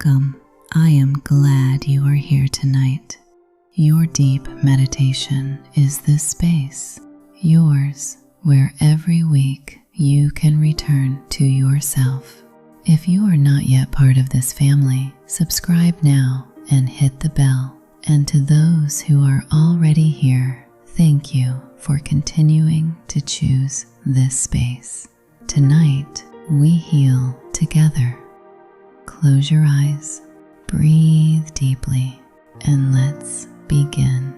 Welcome. I am glad you are here tonight. Your deep meditation is this space, yours, where every week you can return to yourself. If you are not yet part of this family, subscribe now and hit the bell. And to those who are already here, thank you for continuing to choose this space. Tonight, we heal together. Close your eyes, breathe deeply, and let's begin.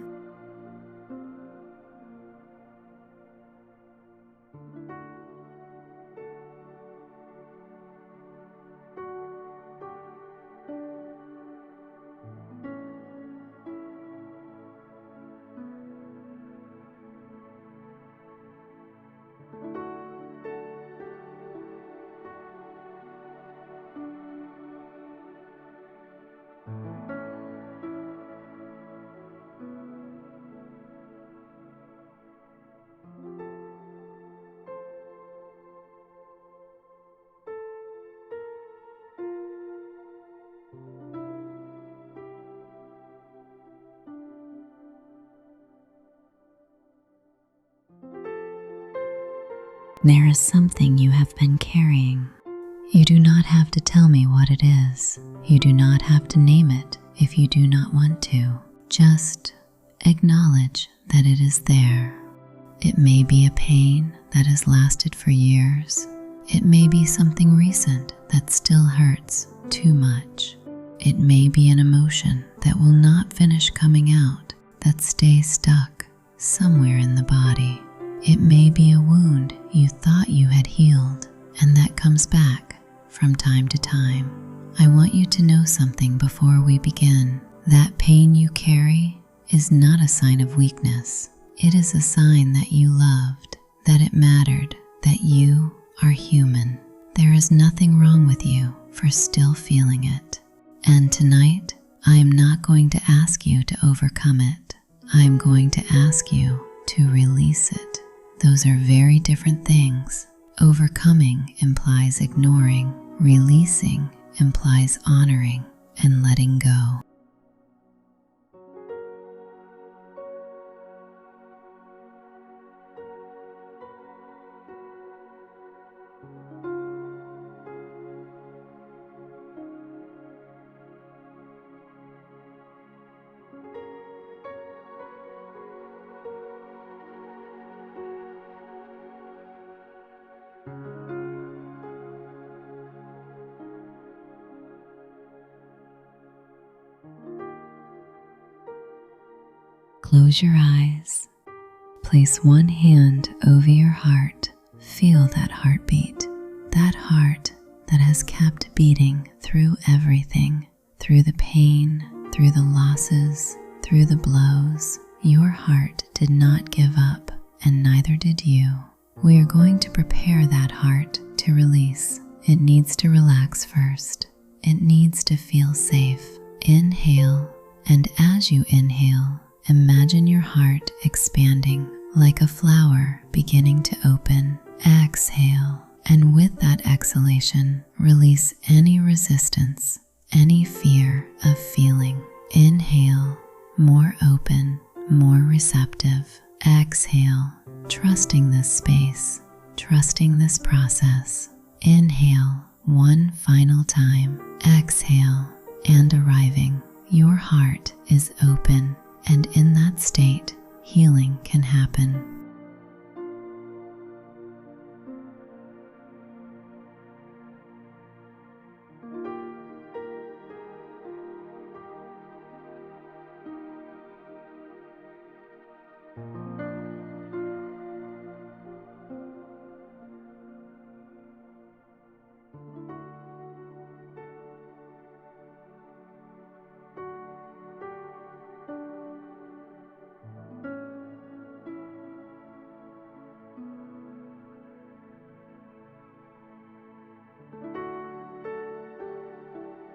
There is something you have been carrying. You do not have to tell me what it is. You do not have to name it if you do not want to. Just acknowledge that it is there. It may be a pain that has lasted for years. It may be something recent that still hurts too much. It may be an emotion that will not finish coming out, that stays stuck somewhere in the body. It may be a wound you thought you had healed and that comes back from time to time. I want you to know something before we begin. That pain you carry is not a sign of weakness. It is a sign that you loved, that it mattered, that you are human. There is nothing wrong with you for still feeling it. And tonight, I am not going to ask you to overcome it. I am going to ask you to release it. Those are very different things. Overcoming implies ignoring. Releasing implies honoring and letting go. Close your eyes. Place one hand over your heart. Feel that heartbeat. That heart that has kept beating through everything. Through the pain, through the losses, through the blows. Your heart did not give up, and neither did you. We are going to prepare that heart to release. It needs to relax first. It needs to feel safe. Inhale, and as you inhale, imagine your heart expanding like a flower beginning to open. Exhale, and with that exhalation, release any resistance, any fear of feeling. Inhale, more open, more receptive. Exhale, trusting this space, trusting this process. Inhale, one final time. Exhale, and arriving. Your heart is open. And in that state, healing can happen.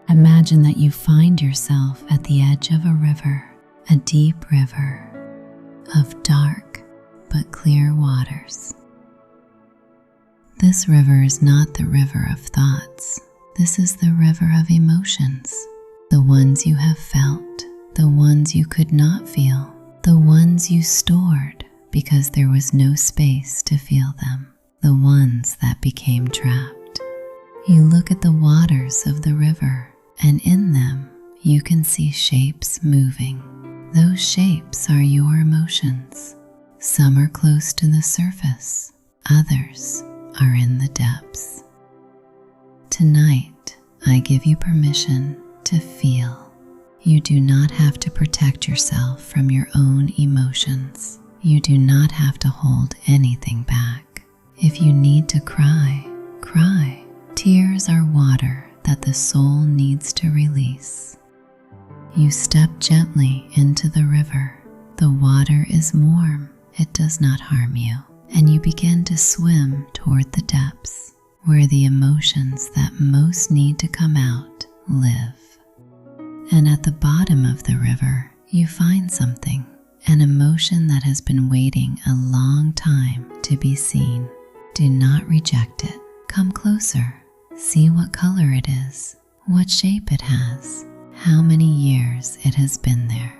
Imagine that you find yourself at the edge of a river, a deep river of dark but clear waters. This river is not the river of thoughts. This is the river of emotions, the ones you have felt, the ones you could not feel, the ones you stored because there was no space to feel them, the ones that became trapped. You look at the waters of the river, and in them you can see shapes moving. Those shapes are your emotions. Some are close to the surface, others are in the depths. Tonight, I give you permission to feel. You do not have to protect yourself from your own emotions. You do not have to hold anything back. If you need to cry, cry. Tears are water that the soul needs to release. You step gently into the river. The water is warm. It does not harm you. And you begin to swim toward the depths, where the emotions that most need to come out live. And at the bottom of the river, you find something, an emotion that has been waiting a long time to be seen. Do not reject it. Come closer. See what color it is, what shape it has, how many years it has been there.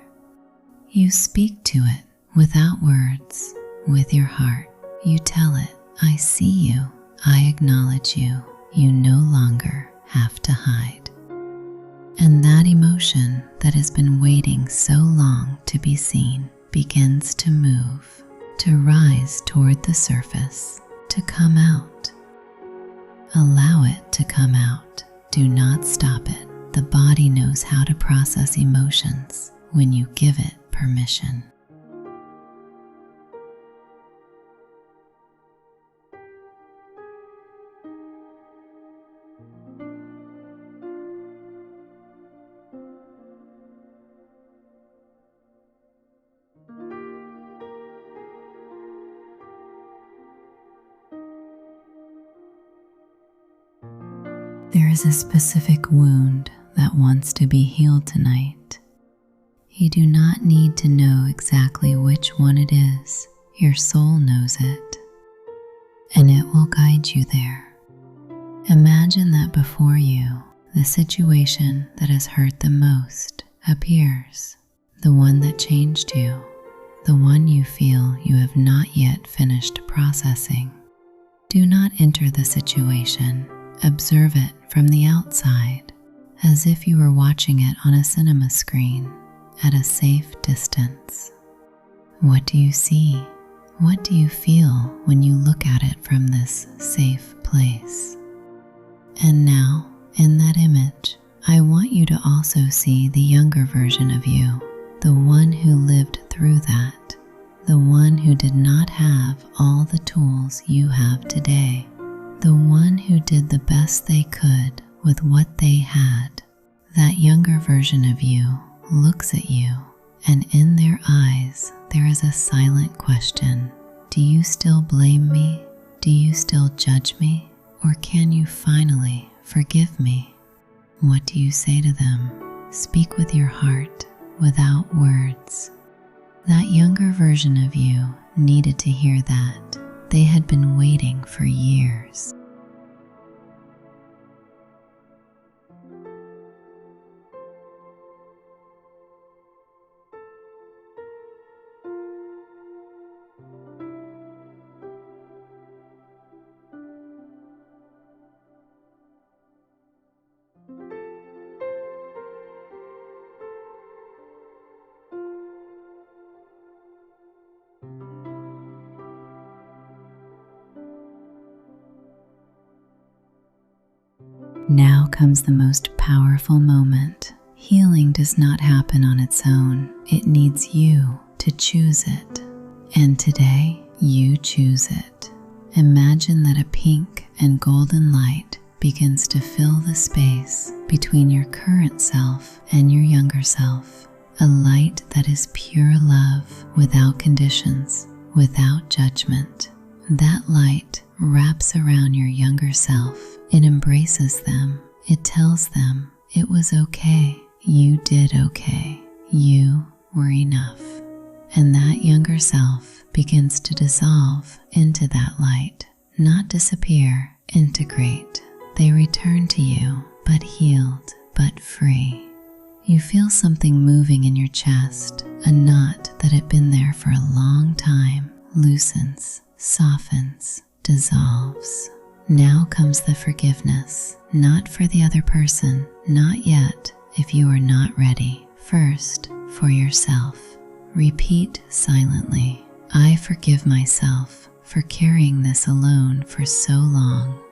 You speak to it without words, with your heart. You tell it, I see you, I acknowledge you. You no longer have to hide. And that emotion that has been waiting so long to be seen begins to move, to rise toward the surface, to come out. Allow it to come out. Do not stop it. The body knows how to process emotions when you give it permission. There is a specific wound that wants to be healed tonight. You do not need to know exactly which one it is. Your soul knows it, and it will guide you there. Imagine that before you, the situation that has hurt the most appears, the one that changed you, the one you feel you have not yet finished processing. Do not enter the situation. Observe it from the outside, as if you were watching it on a cinema screen at a safe distance. What do you see? What do you feel when you look at it from this safe place? And now, in that image, I want you to also see the younger version of you, the one who lived through that, the one who did not have all the tools you have today, the one who did the best they could with what they had. That younger version of you looks at you, and in their eyes there is a silent question. Do you still blame me? Do you still judge me? Or can you finally forgive me? What do you say to them? Speak with your heart, without words. That younger version of you needed to hear that. They had been waiting for years. Now comes the most powerful moment. Healing does not happen on its own. It needs you to choose it. And today, you choose it. Imagine that a pink and golden light begins to fill the space between your current self and your younger self. A light that is pure love, without conditions, without judgment. That light wraps around your younger self. It embraces them. It tells them it was okay. You did okay. You were enough. And that younger self begins to dissolve into that light, not disappear, integrate. they return to you, but healed, but free. You feel something moving in your chest, a knot that had been there for a long time, loosens, softens, dissolves. Now comes the forgiveness, not for the other person, not yet, if you are not ready. First, for yourself. Repeat silently, I forgive myself for carrying this alone for so long.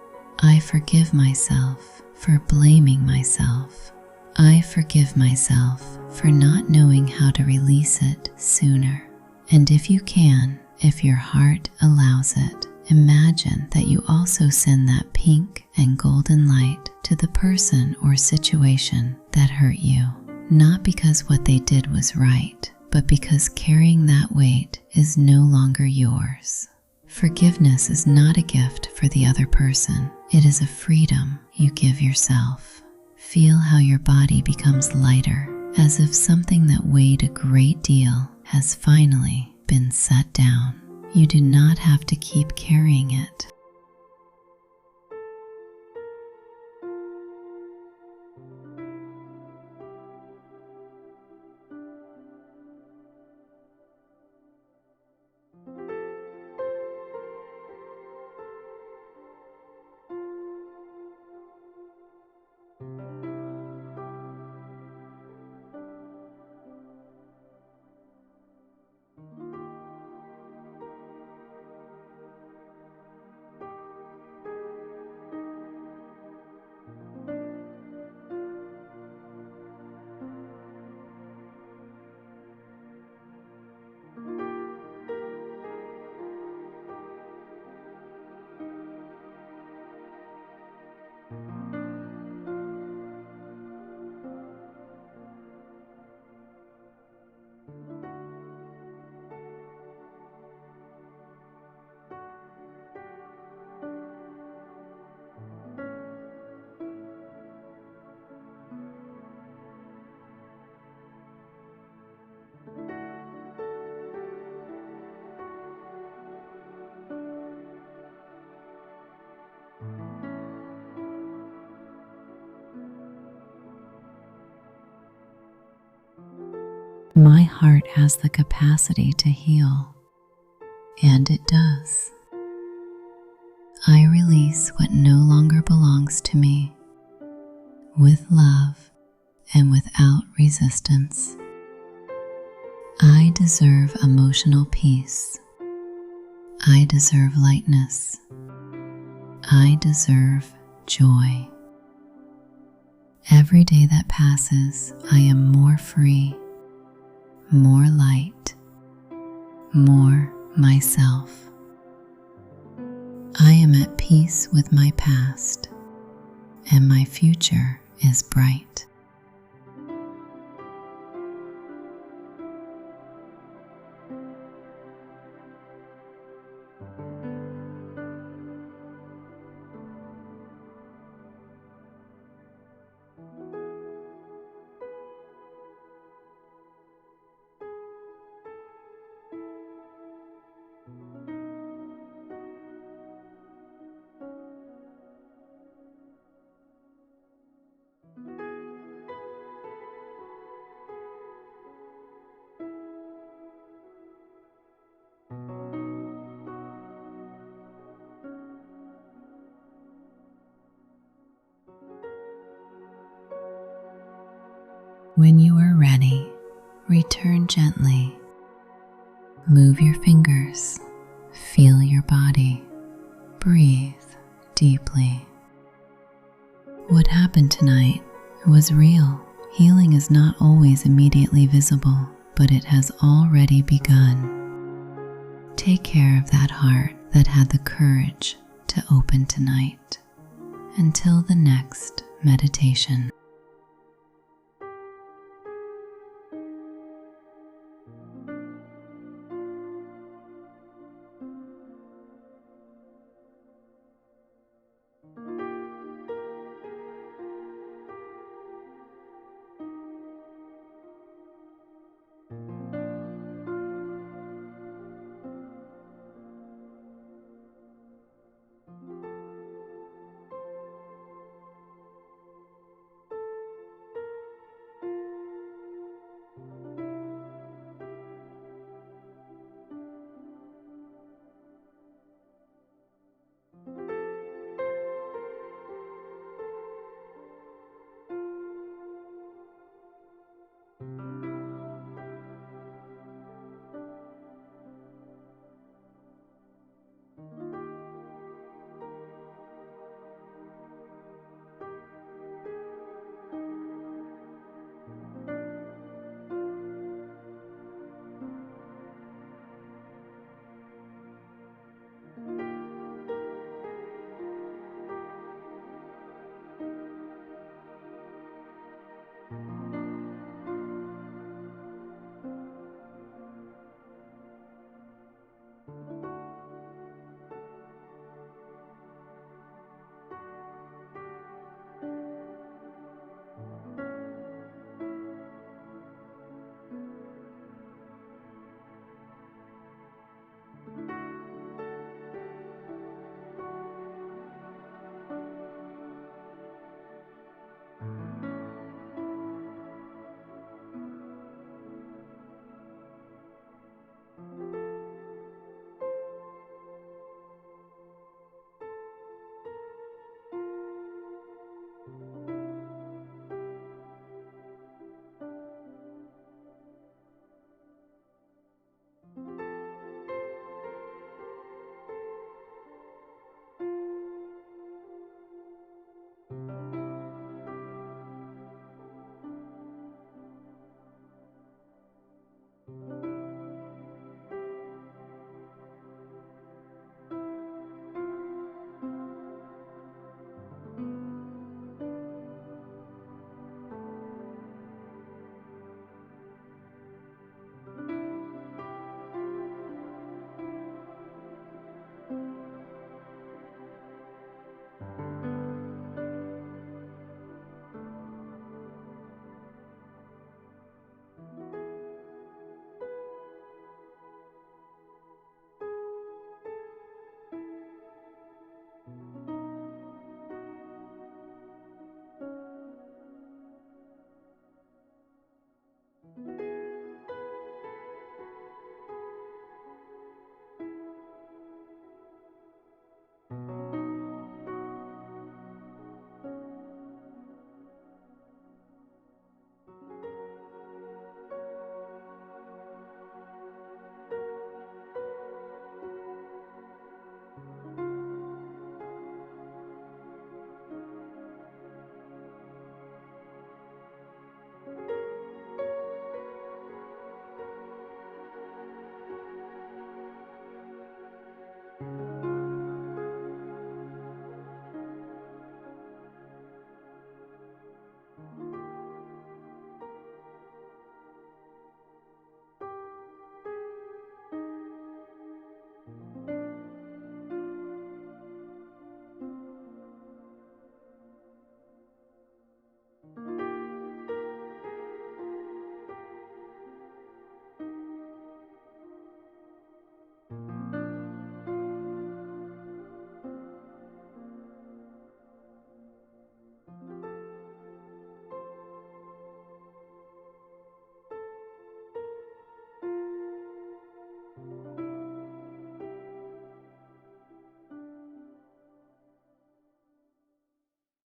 I forgive myself for blaming myself. I forgive myself for not knowing how to release it sooner. And if you can, if your heart allows it, imagine that you also send that pink and golden light to the person or situation that hurt you, not because what they did was right, but because carrying that weight is no longer yours. Forgiveness is not a gift for the other person. It is a freedom you give yourself. Feel how your body becomes lighter, as if something that weighed a great deal has finally been set down. You do not have to keep carrying it. My heart has the capacity to heal, and it does. I release what no longer belongs to me, with love and without resistance. I deserve emotional peace. I deserve lightness. I deserve joy. Every day that passes, I am more free, more light, more myself. I am at peace with my past, and my future is bright. When you are ready, return gently. Move your fingers, feel your body, breathe deeply. What happened tonight was real. Healing is not always immediately visible, but it has already begun. Take care of that heart that had the courage to open tonight. Until the next meditation.